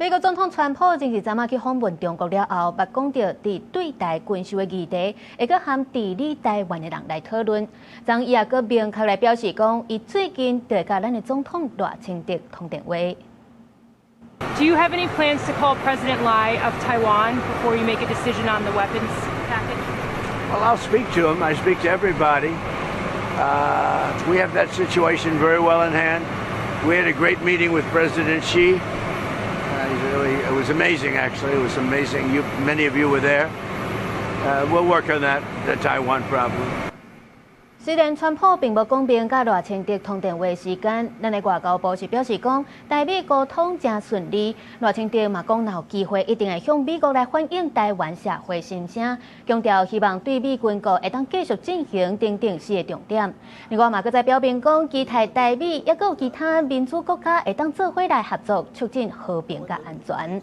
美國總統川普前日昨晚去訪問中國了後，捌講到佇對台軍售的議題，會閣和治理台灣的人來討論。昨伊也閣明確來表示講，伊最近就會甲咱的總統賴清德通電話。Do you have any plans to call President Lai of Taiwan before you make a decision on the weapons package? Well, I'll speak to him. I speak to everybody. We have that situation very well in hand. We had a great meeting with President Xi. It was amazing, actually. It was amazing. Many of you were there. We'll work on the Taiwan problem. 雖然川普並無講明甲賴清德通電話的時間，咱的外交部是表示講，台美溝通真順利。賴清德嘛講，若有機會一定會向美國來反映台灣社會心聲，強調希望對美軍購會當繼續進行等四個重點。另外嘛，閣再表明講，期待台美也閣有其他民主國家會當做伙來合作，促進和平甲安全。